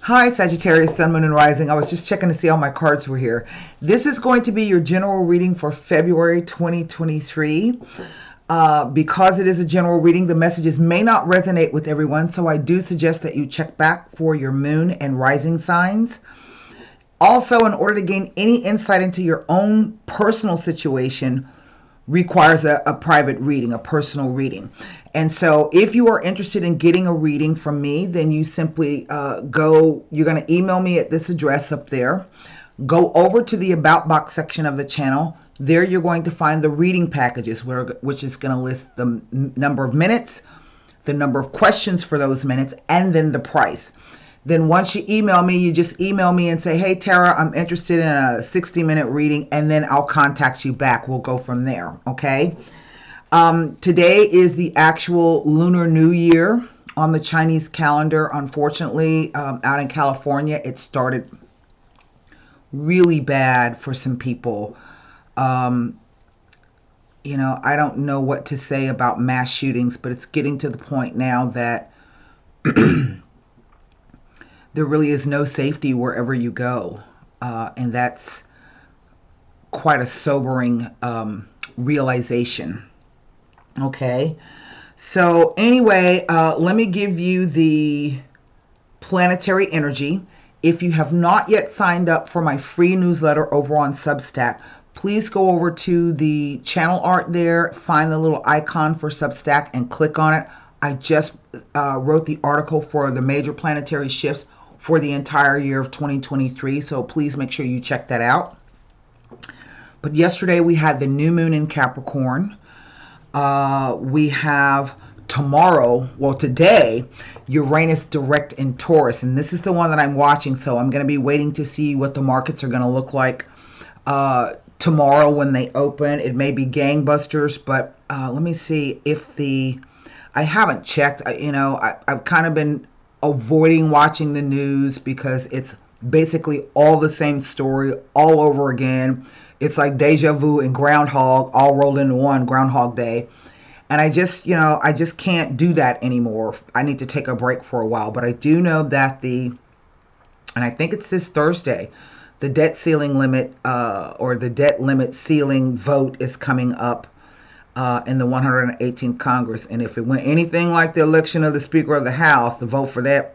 Hi, Sagittarius, Sun, Moon, and Rising. I was just checking to see how my cards were here. This is going to be your general reading for February 2023. Because it is a general reading, the messages may not resonate with everyone, so I do suggest that you check back for your moon and rising signs. Also, in order to gain any insight into your own personal situation, requires a private reading, a personal reading. And so if you are interested in getting a reading from me, then you simply you're going to email me at this address up there. Go over to the About Box section of the channel. There you're going to find the reading packages, which is going to list the number of minutes, the number of questions for those minutes, and then the price. Then once you email me, you just email me and say, hey, Tara, I'm interested in a 60-minute reading, and then I'll contact you back. We'll go from there, okay? Today is the actual Lunar New Year on the Chinese calendar. Unfortunately, out in California, it started really bad for some people. I don't know what to say about mass shootings, but it's getting to the point now that there really is no safety wherever you go. And that's quite a sobering realization. Okay. So anyway, let me give you the planetary energy. If you have not yet signed up for my free newsletter over on Substack, please go over to the channel art there, find the little icon for Substack and click on it. I just wrote the article for the major planetary shifts for the entire year of 2023, so please make sure you check that out. But yesterday we had the new moon in Capricorn. We have today, Uranus direct in Taurus, and this is the one that I'm watching, so I'm going to be waiting to see what the markets are going to look like tomorrow when they open. It may be gangbusters, but let me see if I haven't checked. I've kind of been avoiding watching the news because it's basically all the same story all over again. It's like deja vu and Groundhog all rolled into one, Groundhog Day. And I just can't do that anymore. I need to take a break for a while. But I do know that and I think it's this Thursday, the debt ceiling limit or the debt limit ceiling vote is coming up in the 118th Congress. And if it went anything like the election of the Speaker of the House, the vote for that,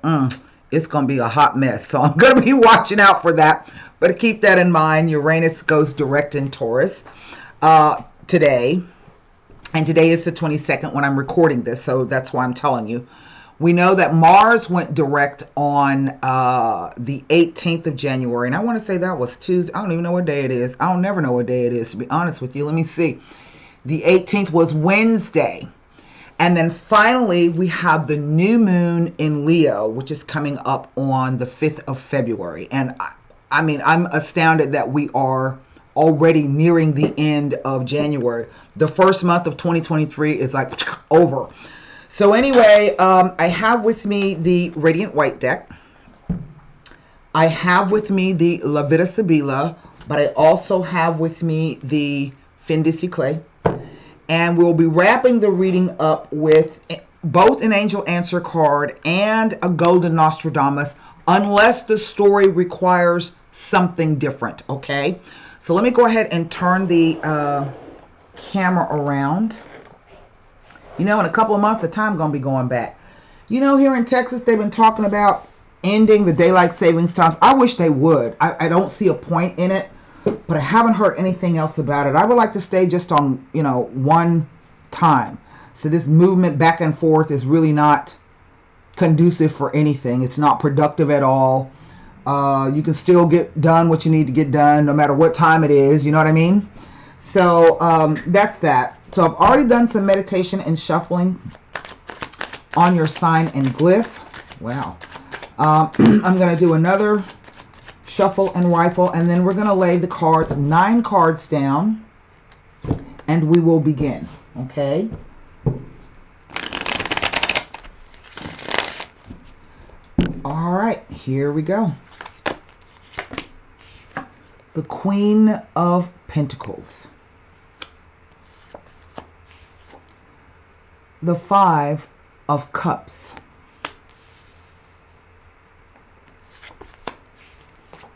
it's going to be a hot mess. So I'm going to be watching out for that. But keep that in mind. Uranus goes direct in Taurus today. And today is the 22nd when I'm recording this. So that's why I'm telling you. We know that Mars went direct on the 18th of January. And I want to say that was Tuesday. I don't even know what day it is. I don't never know what day it is, to be honest with you. Let me see. The 18th was Wednesday. And then finally, we have the new moon in Leo, which is coming up on the 5th of February. And I'm astounded that we are already nearing the end of January. The first month of 2023 is like over. So anyway, I have with me the Radiant White deck. I have with me the La Vida Sibila, but I also have with me the Findisi Clay. And we'll be wrapping the reading up with both an Angel Answer card and a Golden Nostradamus, unless the story requires something different, okay? So let me go ahead and turn the camera around. In a couple of months, the time going to be going back. Here in Texas, they've been talking about ending the daylight savings times. I wish they would. I don't see a point in it. But I haven't heard anything else about it. I would like to stay just on, one time. So this movement back and forth is really not conducive for anything. It's not productive at all. You can still get done what you need to get done no matter what time it is. You know what I mean? So that's that. So I've already done some meditation and shuffling on your sign and glyph. Wow. I'm going to do another shuffle and rifle, and then we're going to lay the cards, 9 cards down, and we will begin. Okay? All right, here we go. The Queen of Pentacles. The 5 of Cups.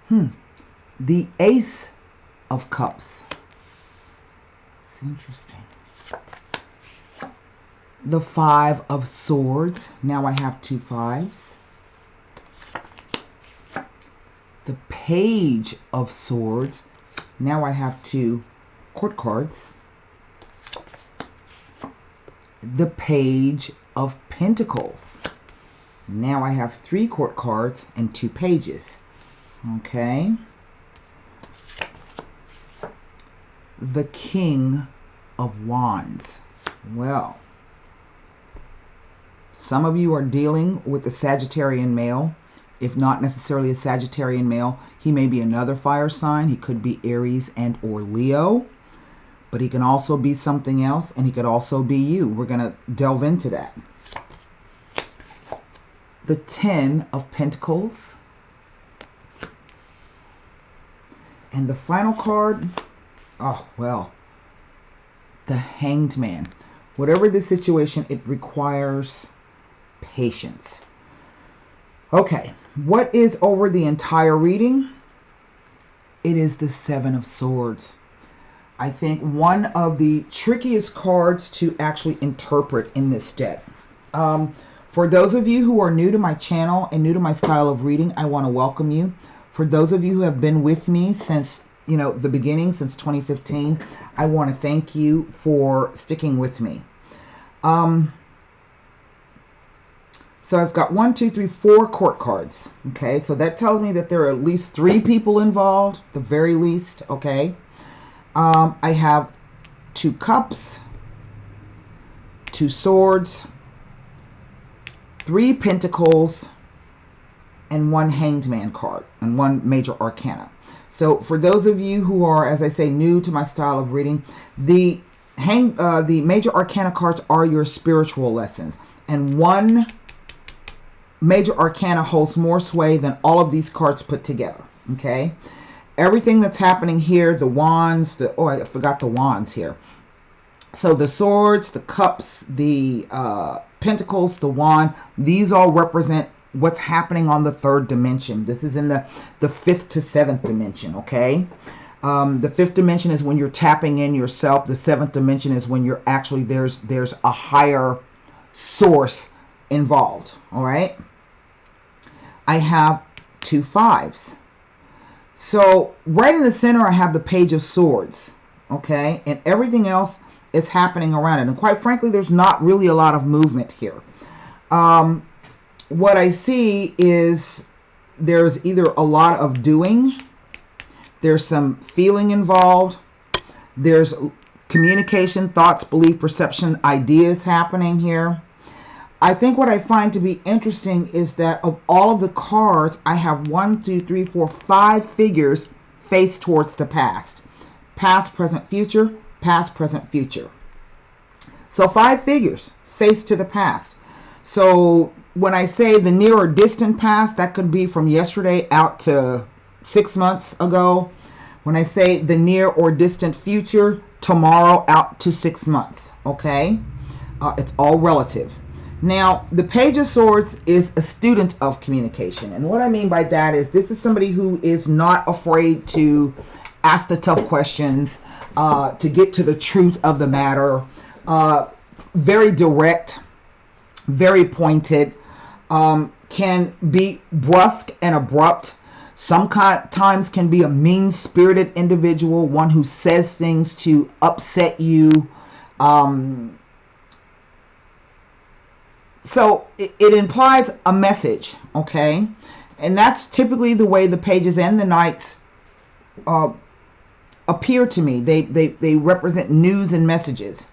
The Ace of Cups. It's interesting. The Five of Swords. Now I have 2 5s. The Page of Swords. Now I have 2 court cards. The Page of Pentacles. Now I have 3 court cards and 2 pages. Okay. The King of Wands. Well, some of you are dealing with a Sagittarian male. If not necessarily a Sagittarian male, he may be another fire sign. He could be Aries and or Leo. But he can also be something else, and he could also be you. We're going to delve into that. The 10 of Pentacles. And the final card, oh, well, the Hanged Man. Whatever the situation, it requires patience. Okay, what is over the entire reading? It is the 7 of Swords. I think one of the trickiest cards to actually interpret in this deck. For those of you who are new to my channel and new to my style of reading, I want to welcome you. For those of you who have been with me since, the beginning, since 2015, I want to thank you for sticking with me. So I've got 1, 2, 3, 4 court cards. Okay, so that tells me that there are at least 3 people involved, the very least. Okay. I have 2 cups, 2 swords, 3 pentacles, and 1 Hanged Man card, and 1 major arcana. So for those of you who are, as I say, new to my style of reading, the major arcana cards are your spiritual lessons, and 1 major arcana holds more sway than all of these cards put together. Okay. Everything that's happening here, the wands, I forgot the wands here. So the swords, the cups, the pentacles, the wand, these all represent what's happening on the 3rd dimension. This is in the 5th to 7th dimension, okay? The 5th dimension is when you're tapping in yourself. The 7th dimension is when you're actually, there's a higher source involved, all right? I have 2 5s. So right in the center, I have the Page of Swords, okay? And everything else is happening around it. And quite frankly, there's not really a lot of movement here. What I see is there's either a lot of doing, there's some feeling involved, there's communication, thoughts, belief, perception, ideas happening here. I think what I find to be interesting is that of all of the cards, I have 1, 2, 3, 4, 5 figures faced towards the past. Past, present, future, past, present, future. So 5 figures faced to the past. So when I say the near or distant past, that could be from yesterday out to 6 months ago. When I say the near or distant future, tomorrow out to 6 months. Okay? It's all relative. Now, the Page of Swords is a student of communication. And what I mean by that is this is somebody who is not afraid to ask the tough questions, to get to the truth of the matter. Very direct, very pointed, can be brusque and abrupt. Sometimes can be a mean-spirited individual, one who says things to upset you. So it implies a message, okay? And that's typically the way the pages and the knights appear to me. They represent news and messages.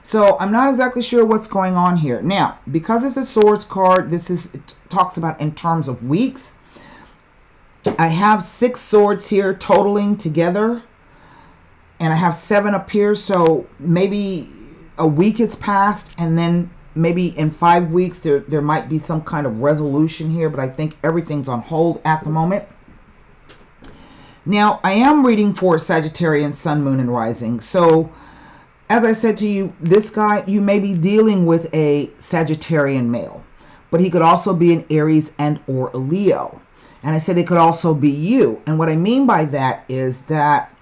So I'm not exactly sure what's going on here. Now, because it's a swords card, it talks about in terms of weeks. I have 6 swords here totaling together, and I have 7 up here. So maybe a week has passed, and then maybe in 5 weeks there might be some kind of resolution here, but I think everything's on hold at the moment. Now, I am reading for Sagittarian, Sun, Moon, and Rising. So, as I said to you, this guy, you may be dealing with a Sagittarian male, but he could also be an Aries and or a Leo. And I said it could also be you. And what I mean by that is that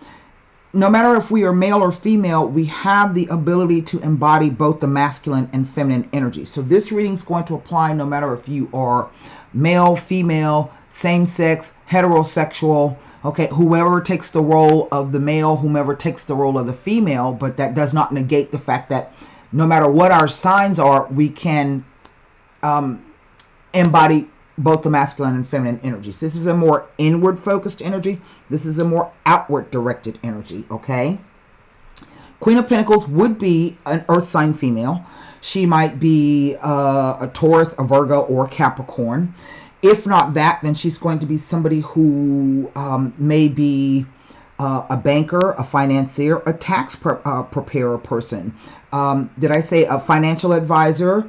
no matter if we are male or female, we have the ability to embody both the masculine and feminine energy. So this reading is going to apply no matter if you are male, female, same sex, heterosexual, okay, whoever takes the role of the male, whomever takes the role of the female, but that does not negate the fact that no matter what our signs are, we can embody both the masculine and feminine energies. This is a more inward focused energy. This is a more outward directed energy, okay? Queen of Pentacles would be an earth sign female. She might be a Taurus, a Virgo, or a Capricorn. If not that, then she's going to be somebody who may be a banker, a financier, a tax preparer person. Did I say a financial advisor?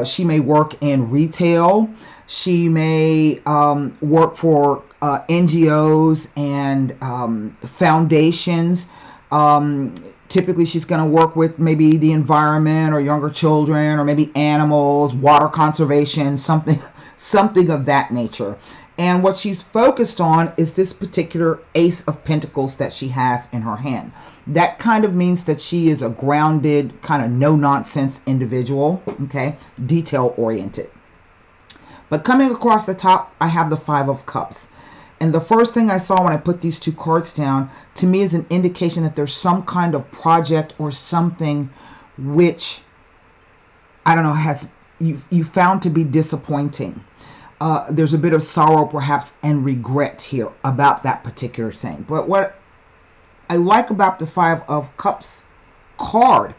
She may work in retail. She may work for NGOs and foundations. Typically, she's going to work with maybe the environment or younger children or maybe animals, water conservation, something of that nature. And what she's focused on is this particular Ace of Pentacles that she has in her hand. That kind of means that she is a grounded, kind of no-nonsense individual, okay, detail-oriented. But coming across the top, I have the Five of Cups. And the first thing I saw when I put these two cards down, to me, is an indication that there's some kind of project or something which, I don't know, has you found to be disappointing. There's a bit of sorrow, perhaps, and regret here about that particular thing. But what I like about the Five of Cups card,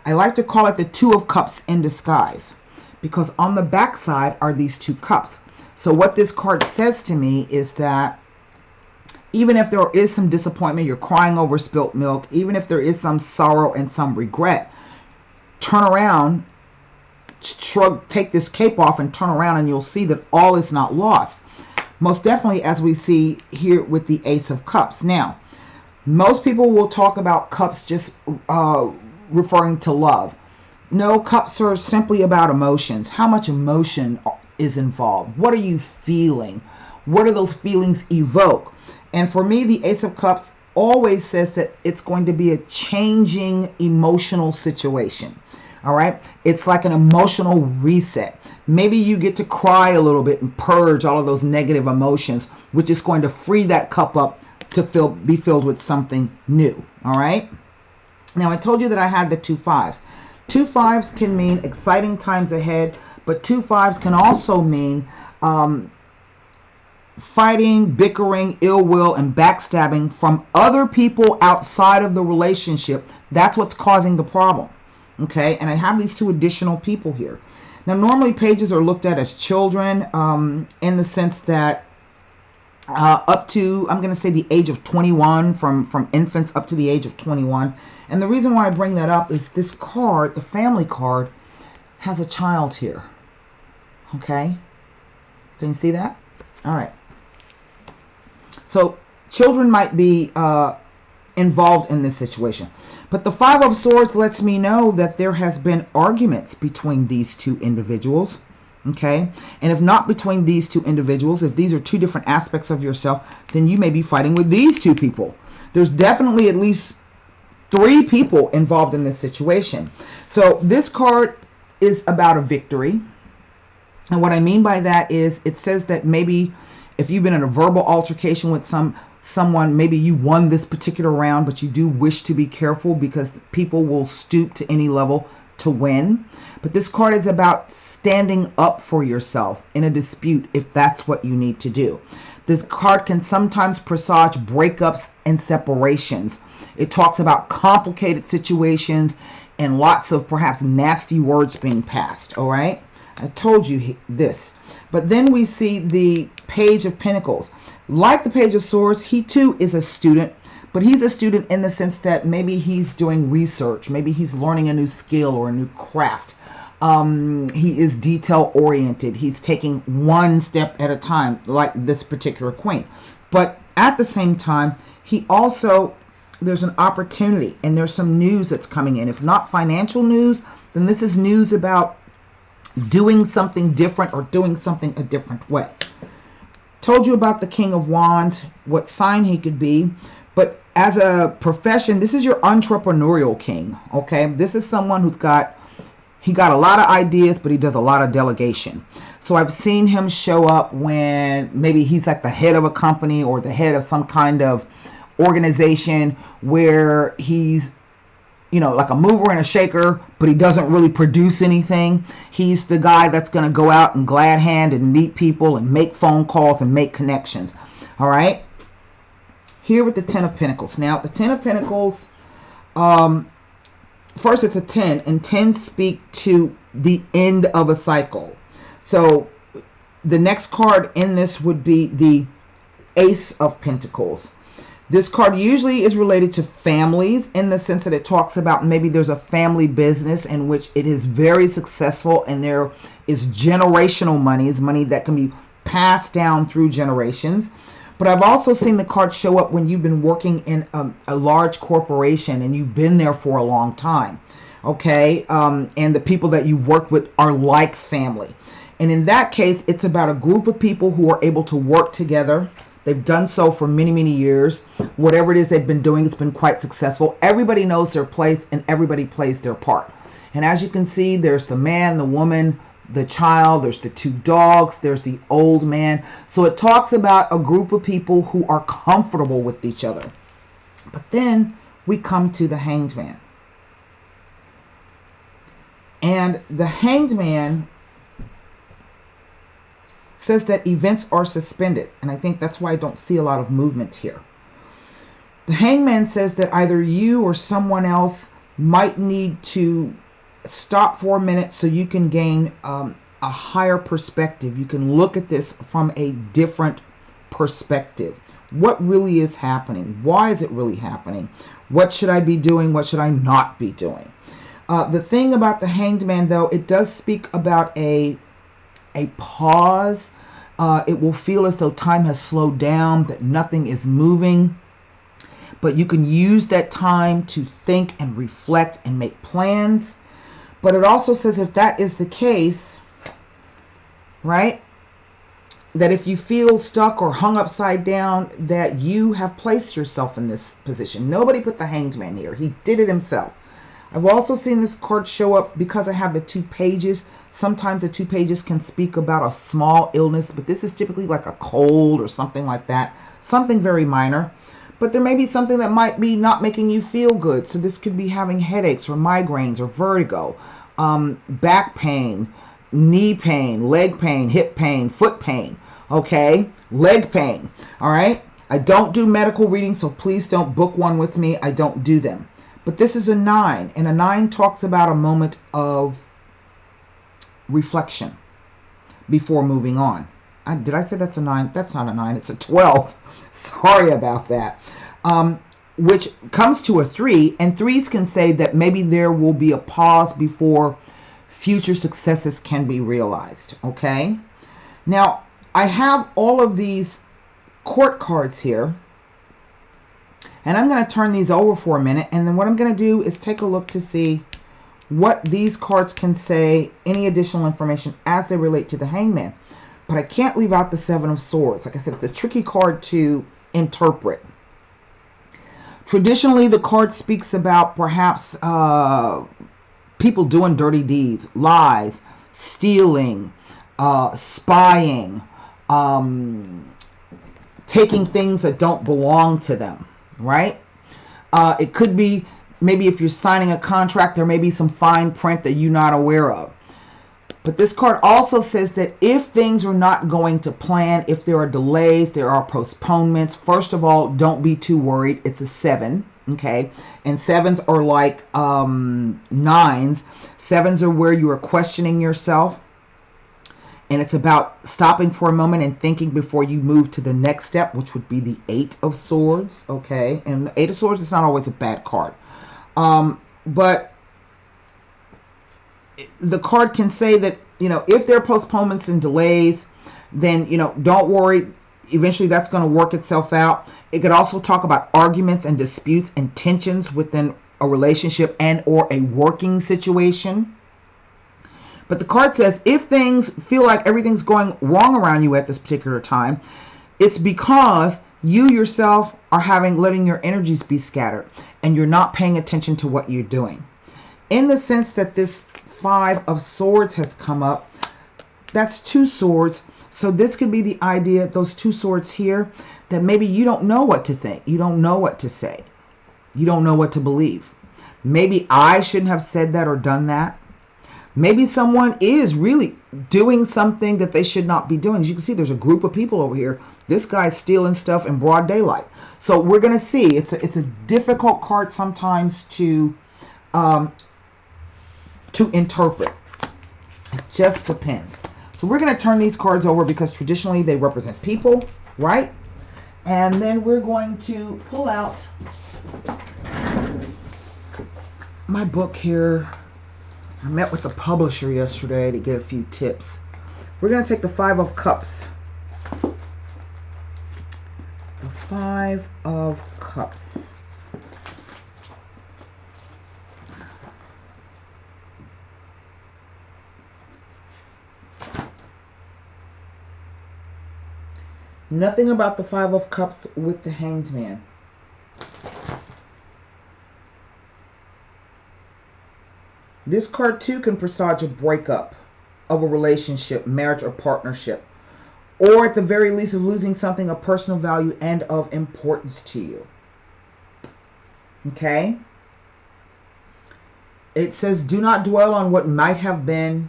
I like to call it the Two of Cups in disguise. Because on the back side are these two cups. So what this card says to me is that even if there is some disappointment, you're crying over spilt milk, even if there is some sorrow and some regret, turn around, shrug, take this cape off and turn around, and you'll see that all is not lost. Most definitely, as we see here with the Ace of Cups. Now, most people will talk about cups just referring to love. No, cups are simply about emotions. How much emotion is involved? What are you feeling? What do those feelings evoke? And for me, the Ace of Cups always says that it's going to be a changing emotional situation. All right? It's like an emotional reset. Maybe you get to cry a little bit and purge all of those negative emotions, which is going to free that cup up to be filled with something new. All right? Now, I told you that I had the two fives. Two fives can mean exciting times ahead, but two fives can also mean fighting, bickering, ill will, and backstabbing from other people outside of the relationship. That's what's causing the problem. Okay, and I have these two additional people here. Now, normally pages are looked at as children in the sense that up to, I'm going to say, the age of 21, from infants up to the age of 21. And the reason why I bring that up is this card, the family card, has a child here. Okay? Can you see that? All right. So children might be involved in this situation. But the Five of Swords lets me know that there has been arguments between these two individuals. Okay? And if not between these two individuals, if these are two different aspects of yourself, then you may be fighting with these two people. There's definitely at least 3 people involved in this situation. So this card is about a victory. And what I mean by that is it says that maybe if you've been in a verbal altercation with someone, maybe you won this particular round, but you do wish to be careful because people will stoop to any level to win. But this card is about standing up for yourself in a dispute if that's what you need to do. This card can sometimes presage breakups and separations. It talks about complicated situations and lots of perhaps nasty words being passed. All right? I told you this. But then we see the Page of Pentacles. Like the Page of Swords, he too is a student. But he's a student in the sense that maybe he's doing research. Maybe he's learning a new skill or a new craft. He is detail oriented. He's taking one step at a time, like this particular queen. But at the same time, he also, there's an opportunity and there's some news that's coming in. If not financial news, then this is news about doing something different or doing something a different way. told you about the King of Wands, what sign he could be. But as a profession, this is your entrepreneurial king, okay? This is someone who's got a lot of ideas, but he does a lot of delegation. So I've seen him show up when maybe he's like the head of a company or the head of some kind of organization where he's, like a mover and a shaker, but he doesn't really produce anything. He's the guy that's going to go out and glad hand and meet people and make phone calls and make connections. All right. Here with the Ten of Pentacles. Now, the Ten of Pentacles, first it's a 10, and 10 speak to the end of a cycle. So the next card in this would be the Ace of Pentacles. This card usually is related to families in the sense that it talks about maybe there's a family business in which it is very successful and there is generational money. It's money that can be passed down through generations. But I've also seen the card show up when you've been working in a large corporation and you've been there for a long time. Okay. And the people that you've worked with are like family. And in that case, it's about a group of people who are able to work together. They've done so for many, many years. Whatever it is they've been doing, it's been quite successful. Everybody knows their place and everybody plays their part. And as you can see, there's the man, the woman, the child, there's the two dogs, there's the old man. So it talks about a group of people who are comfortable with each other. But then we come to the Hanged Man. And the Hanged Man says that events are suspended. And I think that's why I don't see a lot of movement here. The Hangman says that either you or someone else might need to stop for a minute so you can gain a higher perspective. You can look at this from a different perspective. What really is happening? Why is it really happening? What should I be doing? What should I not be doing? The thing about the Hanged Man, though, it does speak about a pause. It will feel as though time has slowed down, that nothing is moving. But you can use that time to think and reflect and make plans. But it also says if that is the case, right, that if you feel stuck or hung upside down, that you have placed yourself in this position. Nobody put the Hanged Man here. He did it himself. I've also seen this card show up because I have the 2 pages. Sometimes the 2 pages can speak about a small illness, but this is typically like a cold or something like that. Something very minor. But there may be something that might be not making you feel good. So this could be having headaches or migraines or vertigo, back pain, knee pain, leg pain, hip pain, foot pain, okay? Leg pain, all right? I don't do medical readings, so please don't book one with me. I don't do them. But this is a 9, and a 9 talks about a moment of reflection before moving on. Did I say that's a 9? That's not a 9. It's a 12. Sorry about that. Which comes to a 3, and 3s can say that maybe there will be a pause before future successes can be realized. Okay. Now, I have all of these court cards here, and I'm going to turn these over for a minute, and then what I'm going to do is take a look to see what these cards can say, any additional information as they relate to the Hangman. But I can't leave out the 7 of Swords. Like I said, it's a tricky card to interpret. Traditionally, the card speaks about perhaps people doing dirty deeds, lies, stealing, spying, taking things that don't belong to them, right? It could be maybe if you're signing a contract, there may be some fine print that you're not aware of. But this card also says that if things are not going to plan, if there are delays, there are postponements, first of all, don't be too worried. It's a 7, okay? And 7s are like 9s. 7s are where you are questioning yourself. And it's about stopping for a moment and thinking before you move to the next step, which would be the 8 of Swords, okay? And the 8 of Swords is not always a bad card. But the card can say that, if there are postponements and delays, then, don't worry. Eventually that's going to work itself out. It could also talk about arguments and disputes and tensions within a relationship and or a working situation. But the card says if things feel like everything's going wrong around you at this particular time, It's because you yourself are letting your energies be scattered, and you're not paying attention to what you're doing. In the sense that this Five of Swords has come up, that's two swords. So this could be the idea, those two swords here, that maybe you don't know what to think. You don't know what to say. You don't know what to believe. Maybe I shouldn't have said that or done that. Maybe someone is really doing something that they should not be doing. As you can see, there's a group of people over here. This guy's stealing stuff in broad daylight. So we're going to see. It's a difficult card sometimes to interpret. It just depends. So we're going to turn these cards over because traditionally they represent people, right? And then we're going to pull out my book here. I met with the publisher yesterday to get a few tips. We're going to take the Five of Cups. The Five of Cups. Nothing about the Five of Cups with the Hanged Man. This card too can presage a breakup of a relationship, marriage, or partnership. Or at the very least of losing something of personal value and of importance to you. Okay? It says, do not dwell on what might have been.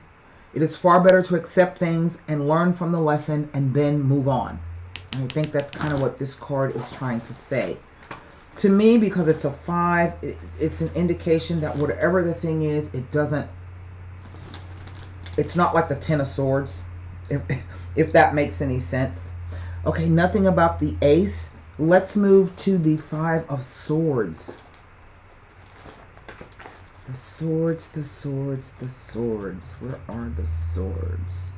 It is far better to accept things and learn from the lesson and then move on. And I think that's kind of what this card is trying to say. To me, because it's a 5, it's an indication that whatever the thing is, it's not like the Ten of Swords, if that makes any sense. Okay, nothing about the Ace. Let's move to the Five of Swords. The swords, the swords, the swords. Where are the swords?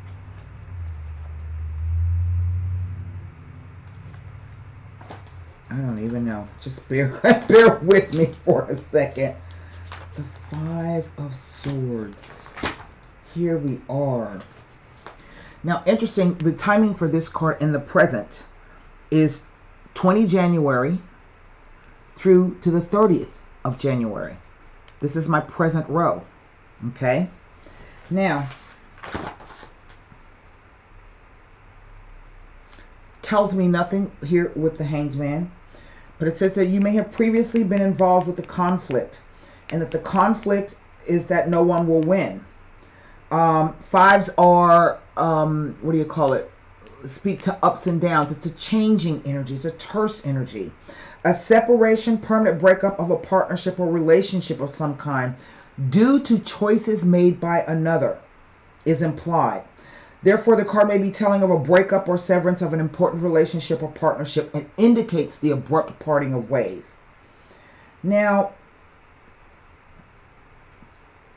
I don't even know. Just bear with me for a second. The Five of Swords. Here we are. Now, interesting, the timing for this card in the present is 20 January through to the 30th of January. This is my present row. Okay? Now, tells me nothing here with the Hanged Man. But it says that you may have previously been involved with the conflict, and that the conflict is that no one will win. Fives are, what do you call it? Speak to ups and downs. It's a changing energy. It's a terse energy. A separation, permanent breakup of a partnership or relationship of some kind due to choices made by another is implied. Therefore, the card may be telling of a breakup or severance of an important relationship or partnership and indicates the abrupt parting of ways. Now,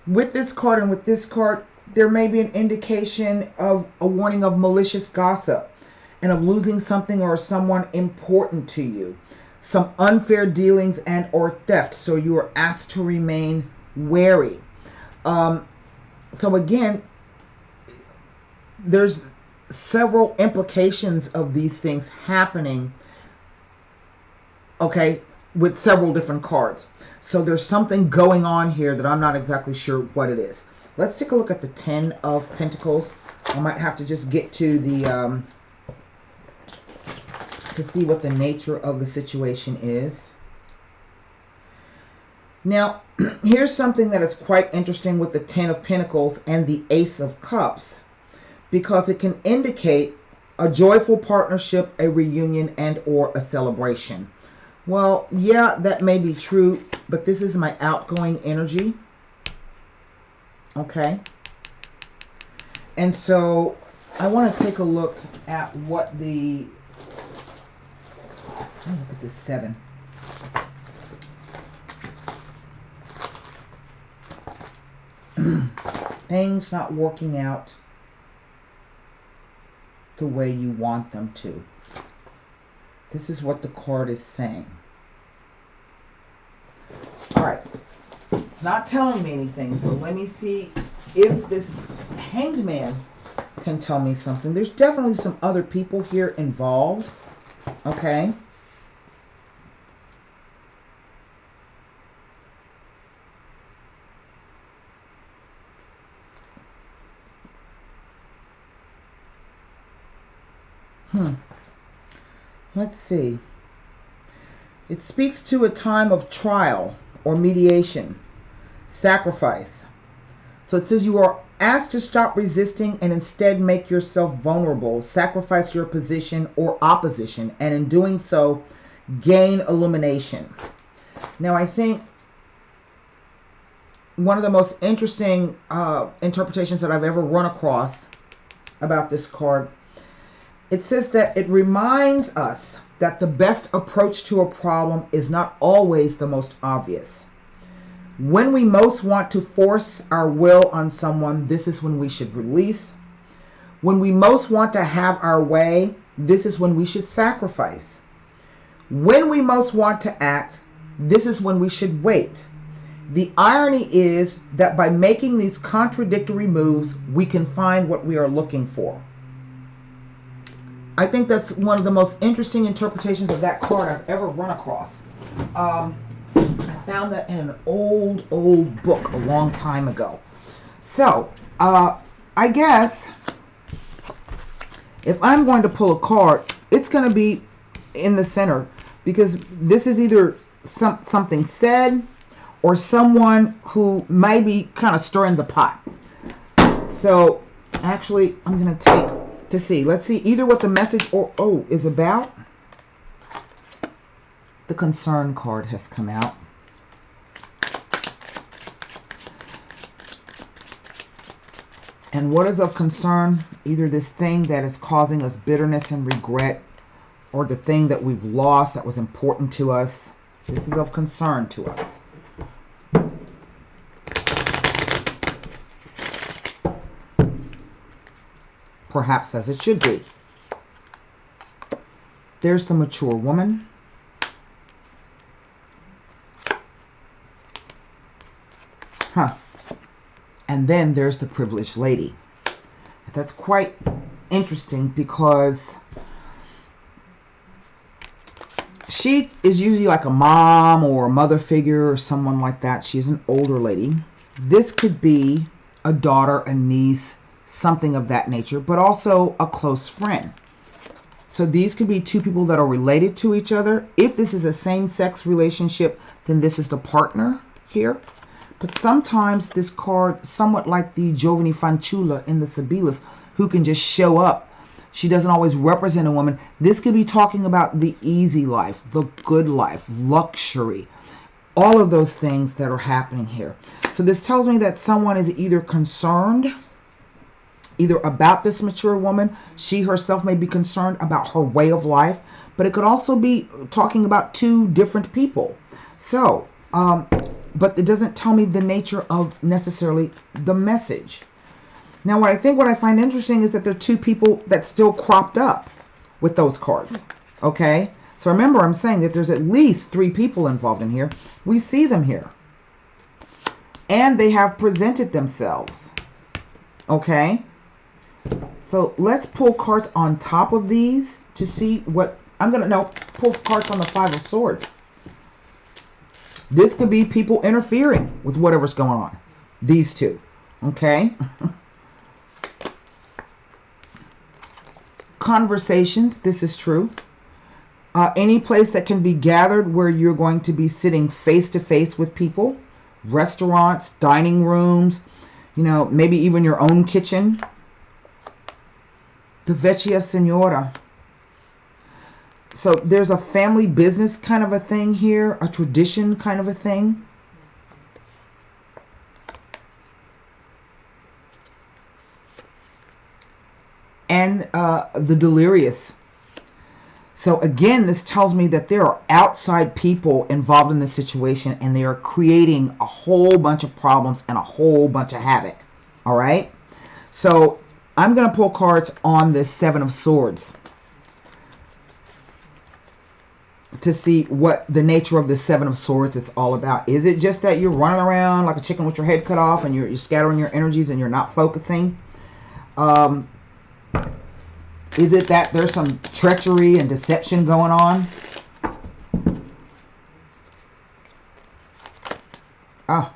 with this card and with this card, there may be an indication of a warning of malicious gossip and of losing something or someone important to you. Some unfair dealings and or theft. So you are asked to remain wary. So again, there's several implications of these things happening, okay, with several different cards. So there's something going on here that I'm not exactly sure what it is. Let's take a look at the Ten of Pentacles. I might have to just get to the, to see what the nature of the situation is. Now, here's something that is quite interesting with the Ten of Pentacles and the Ace of Cups, because it can indicate a joyful partnership, a reunion, and or a celebration. Well, yeah, that may be true, but this is my outgoing energy. Okay. And so I want to take a look at what the, look at this 7. Things not working out the way you want them to. This is what the card is saying. Alright. It's not telling me anything, so let me see if this Hanged Man can tell me something. There's definitely some other people here involved. Okay. Let's see. It speaks to a time of trial or mediation, sacrifice. So it says you are asked to stop resisting and instead make yourself vulnerable, sacrifice your position or opposition, and in doing so, gain illumination. Now, I think one of the most interesting interpretations that I've ever run across about this card, it says that it reminds us that the best approach to a problem is not always the most obvious. When we most want to force our will on someone, this is when we should release. When we most want to have our way, this is when we should sacrifice. When we most want to act, this is when we should wait. The irony is that by making these contradictory moves, we can find what we are looking for. I think that's one of the most interesting interpretations of that card I've ever run across. I found that in an old book a long time ago. So, I guess if I'm going to pull a card, it's going to be in the center, because this is either something said or someone who may be kind of stirring the pot. So, actually, I'm going to take to see. Let's see either what the message is about. The concern card has come out. And what is of concern? Either this thing that is causing us bitterness and regret, or the thing that we've lost that was important to us. This is of concern to us. Perhaps as it should be. There's the mature woman. And then there's the privileged lady. That's quite interesting because she is usually like a mom or a mother figure or someone like that. She's an older lady. This could be a daughter, a niece, something of that nature, but also a close friend. So these could be two people that are related to each other. If this is a same-sex relationship, then this is the partner here. But sometimes this card, somewhat like the Giovanni Fanciulla in the Sibyllus, who can just show up. She doesn't always represent a woman. This could be talking about the easy life, the good life, luxury, all of those things that are happening here. So this tells me that someone is either concerned, either about this mature woman. She herself may be concerned about her way of life, but it could also be talking about two different people. So, but it doesn't tell me the nature of necessarily the message. Now, what I find interesting is that there are two people that still cropped up with those cards. Okay? So remember, I'm saying that there's at least 3 people involved in here. We see them here. And they have presented themselves. Okay? So let's pull cards on top of these to see what... I'm going to pull cards on the 5 of Swords. This could be people interfering with whatever's going on. These two. Okay? Conversations. This is true. Any place that can be gathered where you're going to be sitting face to face with people. Restaurants, dining rooms, maybe even your own kitchen. The Vecchia Signora. So there's a family business kind of a thing here, a tradition kind of a thing. And the Delirious. So again, this tells me that there are outside people involved in this situation, and they are creating a whole bunch of problems and a whole bunch of havoc. All right? So I'm going to pull cards on this 7 of Swords to see what the nature of the 7 of Swords is all about. Is it just that you're running around like a chicken with your head cut off and you're scattering your energies and you're not focusing? Is it that there's some treachery and deception going on? Ah.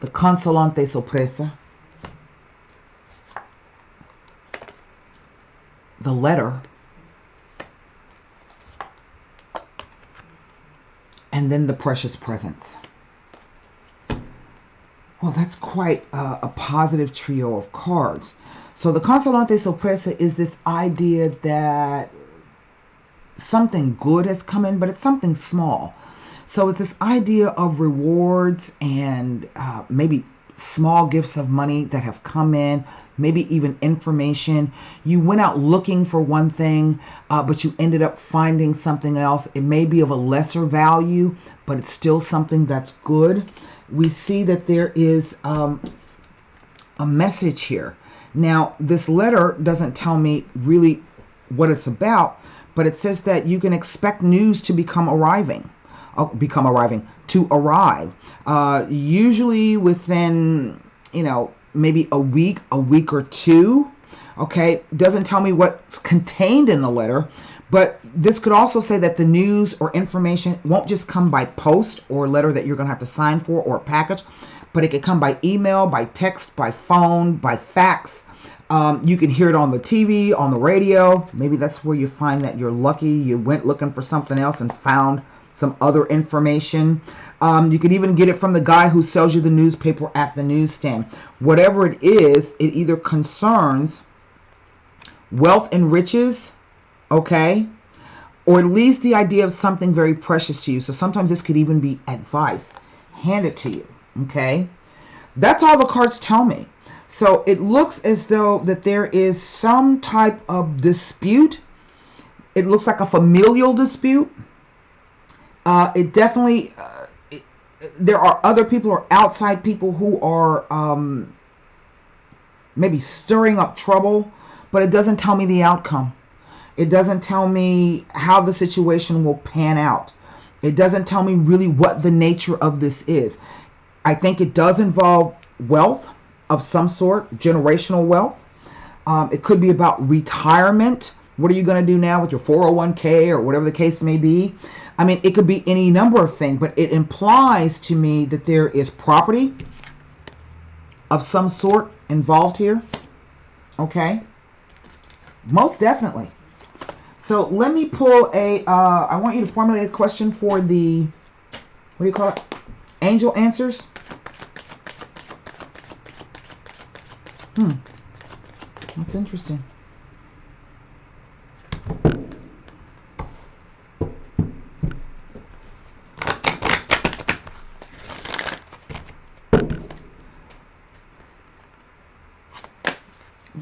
The consolante sorpresa. The letter. And then the precious presents. Well, that's quite a positive trio of cards. So the consolante sorpresa is this idea that something good has come in, but it's something small. So it's this idea of rewards and maybe small gifts of money that have come in, maybe even information. You went out looking for one thing, but you ended up finding something else. It may be of a lesser value, but it's still something that's good. We see that there is a message here. Now, this letter doesn't tell me really what it's about, but it says that you can expect news to arrive. Usually within, maybe a week or two. Okay, doesn't tell me what's contained in the letter, but this could also say that the news or information won't just come by post or letter that you're going to have to sign for or package, but it could come by email, by text, by phone, by fax. You can hear it on the TV, on the radio. Maybe that's where you find that you're lucky. You went looking for something else and found some other information. You could even get it from the guy who sells you the newspaper at the newsstand. Whatever it is, it either concerns wealth and riches, okay, or at least the idea of something very precious to you. So sometimes this could even be advice handed to you, okay. That's all the cards tell me. So it looks as though that there is some type of dispute. It looks like a familial dispute. It definitely, there are other people or outside people who are maybe stirring up trouble, but it doesn't tell me the outcome. It doesn't tell me how the situation will pan out. It doesn't tell me really what the nature of this is. I think it does involve wealth of some sort, generational wealth. It could be about retirement. What are you going to do now with your 401k or whatever the case may be? I mean, it could be any number of things, but it implies to me that there is property of some sort involved here. Okay? Most definitely. So let me pull I want you to formulate a question for the, what do you call it? Angel answers. That's interesting.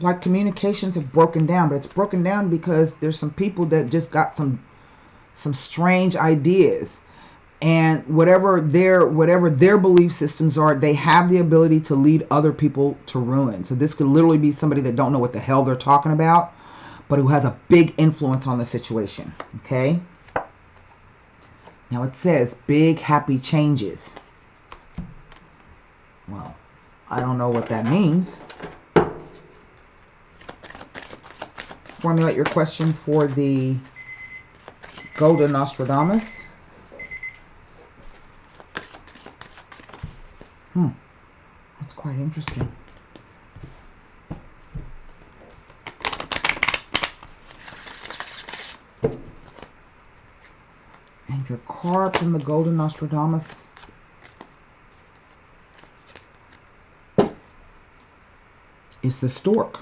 Like communications have broken down, but it's broken down because there's some people that just got some strange ideas, and whatever their belief systems are, they have the ability to lead other people to ruin. So this could literally be somebody that don't know what the hell they're talking about, but who has a big influence on the situation. Okay. Now it says big happy changes. Well, I don't know what that means. Formulate your question for the Golden Nostradamus. That's quite interesting. And your card from the Golden Nostradamus is the Stork.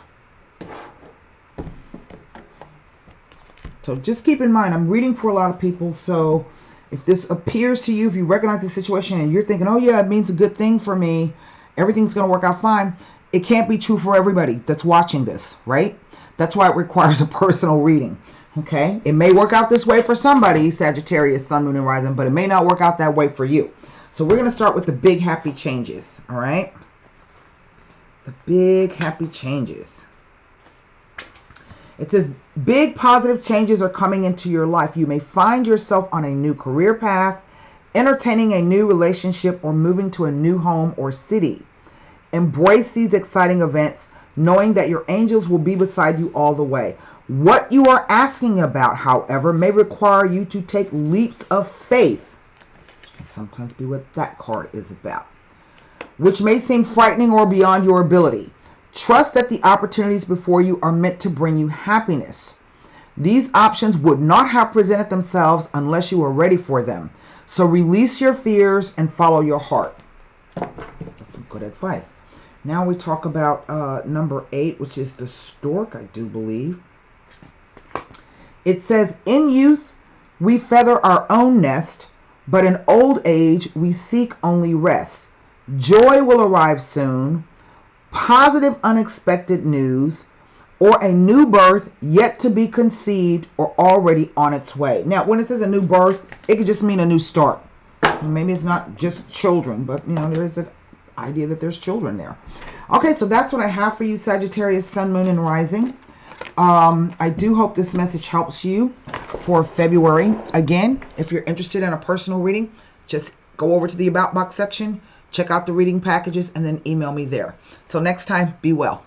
So just keep in mind, I'm reading for a lot of people. So if this appears to you, if you recognize the situation and you're thinking, oh yeah, it means a good thing for me, everything's going to work out fine, it can't be true for everybody that's watching this, right? That's why it requires a personal reading. Okay? It may work out this way for somebody, Sagittarius, Sun, Moon, and Rising, but it may not work out that way for you. So we're going to start with the big happy changes. All right? The big happy changes. It says big positive changes are coming into your life. You may find yourself on a new career path, entertaining a new relationship, or moving to a new home or city. Embrace these exciting events. knowing that your angels will be beside you all the way. What you are asking about, however, may require you to take leaps of faith, which can sometimes be what that card is about, which may seem frightening or beyond your ability. Trust that the opportunities before you are meant to bring you happiness. These options would not have presented themselves unless you were ready for them. So release your fears and follow your heart. That's some good advice. Now we talk about number 8, which is the stork, I do believe. It says, in youth, we feather our own nest, but in old age, we seek only rest. Joy will arrive soon, positive unexpected news, or a new birth yet to be conceived or already on its way. Now, when it says a new birth, it could just mean a new start. Maybe it's not just children, but there is an idea that there's children there. Okay, so that's what I have for you, Sagittarius, Sun, Moon, and Rising. I do hope this message helps you for February. Again, if you're interested in a personal reading, just go over to the About Box section, check out the reading packages, and then email me there. Till next time, be well.